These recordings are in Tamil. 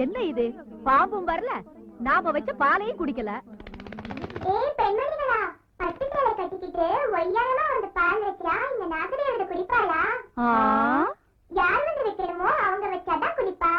என்ன இது? பாம்பும் வரல, நாம வச்ச பாலையும் குடிக்கல. ஏய் பெண்மணிகளா, பட்டுக்களை கட்டிக்கிட்டு ஒய்யாரமா வந்து பால் வைக்கிறா, இந்த நாகரியோட குடிப்பாளா? யார் வந்து வைக்கிறமோ அவங்க வச்சாதான் குடிப்பா.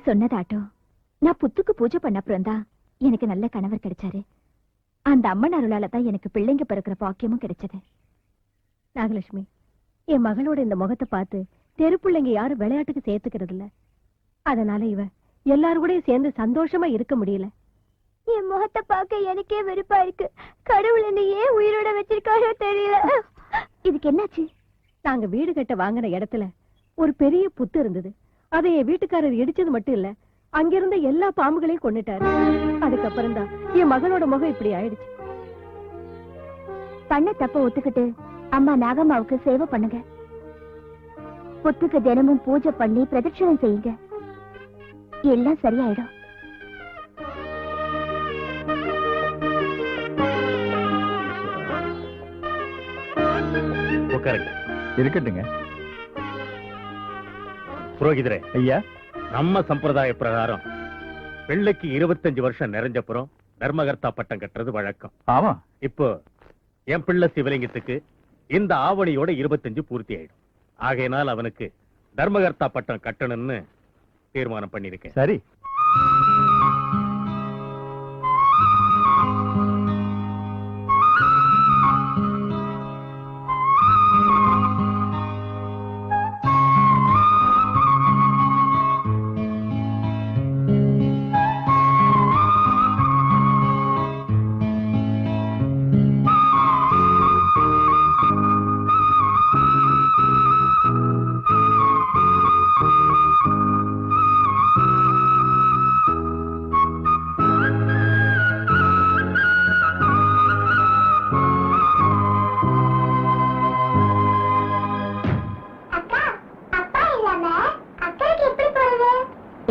சொன்னதாட்டும் நான் புத்துக்கு பூஜை பண்ண அப்புறம்தான் எனக்கு நல்ல கணவர் கிடைச்சாரு. அந்த அம்மன் அருளால தான் எனக்கு பிள்ளைங்க பிறக்கிற பாக்கியமும் கிடைச்சது. நாகலட்சுமி, என் மகளோட இந்த முகத்தை பார்த்து தெரு பிள்ளைங்க யாரும் விளையாட்டுக்கு சேர்த்துக்கிறது இல்ல. அதனால இவ எல்லாரும் கூட சேர்ந்து சந்தோஷமா இருக்க முடியல. என் முகத்தை பார்க்க எனக்கே வெறுப்பா இருக்கு. கடவுள் என்ன ஏன் உயிரோட வச்சிருக்காரோ தெரியல. இதுக்கு என்னாச்சு? நாங்க வீடு கட்ட வாங்கின இடத்துல ஒரு பெரிய புத்து இருந்தது. அதை என் வீட்டுக்காரர் இடிச்சது மட்டும் இல்ல, அங்கிருந்த எல்லா பாம்புகளையும் கொன்னுட்டாரு. அதுக்கப்புறம் தான் என் மகளோட முகம் இப்படி ஆயிடுச்சு. பண்ண தப்ப ஒத்துக்கிட்டு அம்மா நாகம்மாவுக்கு சேவை பண்ணுங்க. புத்துக்கு தினமும் பூஜை பண்ணி பிரதட்சணம் செய்யுங்க. எல்லாம் சரியாயிடும். இருக்கட்டுங்க. புரோகிதரே, ஐயா, நம்ம சம்பிரதாய பிரகாரம் பிள்ளைக்கு 25 வருஷம் நிறைஞ்சப்புறம் தர்மகர்த்தா பட்டம் கட்டுறது வழக்கம். ஆமா. இப்போ என் பிள்ளை சிவலிங்கத்துக்கு இந்த ஆவணியோட 25 பூர்த்தி ஆயிடும். ஆகையினால் அவனுக்கு தர்மகர்த்தா பட்டம் கட்டணும்னு தீர்மானம் பண்ணிருக்கேன். சரி.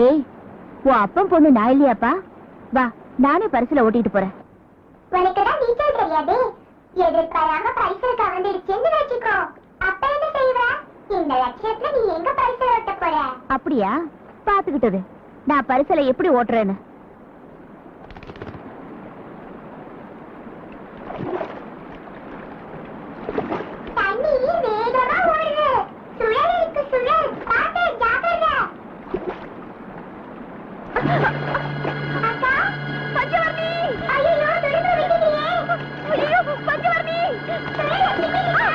ஏய், உன் அப்பன் பொண்ணு நான் இல்லையாப்பா? வா, நானே பரிசுல ஓட்டிட்டு போறேன். உனக்குதான் நீச்சல் தெரியாது. எதிர்பாராம பரிசு கவர்ந்துடுச்சுன்னு வச்சுக்கோ. அப்ப என்ன செய்வ? இந்த லட்சத்துல நீ எங்க பரிசு ஓட்ட போற? அப்படியா? பாத்துக்கிட்டது நான் பரிசுல எப்படி ஓட்டுறேன்னு. தண்ணி வேகமா ஓடுது. சுழல் இருக்கு, சுழல். பாத்து, ஜாக்கிரதை. அக்கா, பஞ்சவர்ணி! ஐயோ, துடுப்பு விட்டுட்டியே. ஐயோ, பஞ்சவர்ணி! சுழல் வச்சுட்டீங்களா?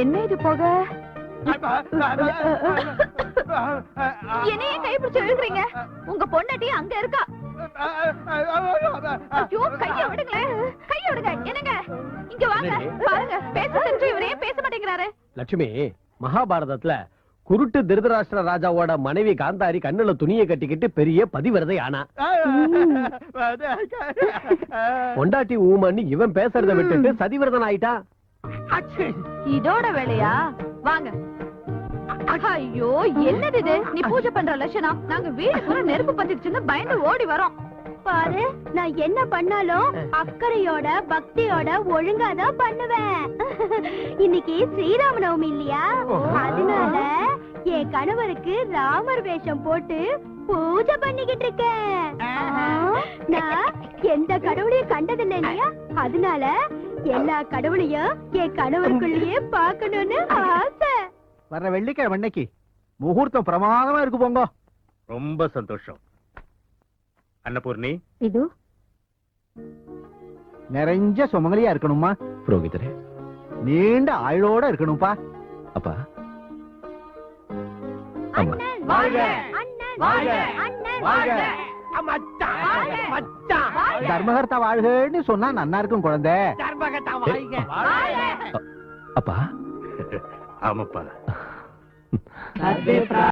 என்ன இது போக? என்னையே கைப்பிடிச்சு இழுக்கிறீங்க? உங்க பொண்டாட்டி அங்க இருக்கா. ஐயோ, கைய விடுங்களேன், கைய விடுங்க. என்னங்க, இங்க வாங்க. பாருங்க, பேச தெரிஞ்சு இவரே பேச மாட்டேங்கிறாரு. லட்சுமி, மகாபாரதத்துல குருட்டு திருதராஷ்டிர ராஜாவோட மனைவி காந்தாரி கண்ணுல துணியை கட்டிக்கிட்டு பெரிய பதிவிரதை ஆனா. பொண்டாட்டி ஊமன்னு இவன் பேசுறத விட்டுட்டு சதிவிரதன் ஆயிட்டான். இதோட வேலையா? வாங்க. ஐயோ, என்னது இது? நீ பூஜை பண்ற லட்சணம். நாங்க வீடு பூரா நெருப்பு பத்திடுச்சுன்னு பயந்து ஓடி வரோம். பாரு, நான் என்ன பண்ணாலும் அக்கறையோட பக்தியோட ஒழுங்காதான் பண்ணுவேன். இன்னைக்கு ஸ்ரீராம நவமி இல்லையா? அதனால என் கணவருக்கு ராமர் வேஷம் போட்டு பூஜை பண்ணிக்கிட்டு இருக்கேன். நான் எந்த கடவுளையும் கண்டதில்லை இல்லையா, அதனால எல்லா கடவுளையும் என் கணவருக்குள்ளேயே பார்க்கணும்னு ஆசை. வர்ற வெள்ளிக்கிழமை அன்னைக்கு முகூர்த்தம் பிரமாதமா இருக்கு போங்க. ரொம்ப சந்தோஷம். அன்னபூர்ணி, இது நிறைஞ்ச சுமங்கலியா இருக்கணுமா, புரோகிதரே. நீண்ட ஆயுளோட இருக்கணும்பா. அப்பா அம்மா அண்ணன் வாழ்க! அண்ணன் வாழ்க! அண்ணன் வாழ்க! தர்மகர்த்தா வாழ்கன்னு சொன்னா நன்னா இருக்கும் குழந்தை. அப்பா ஆமாப்பா.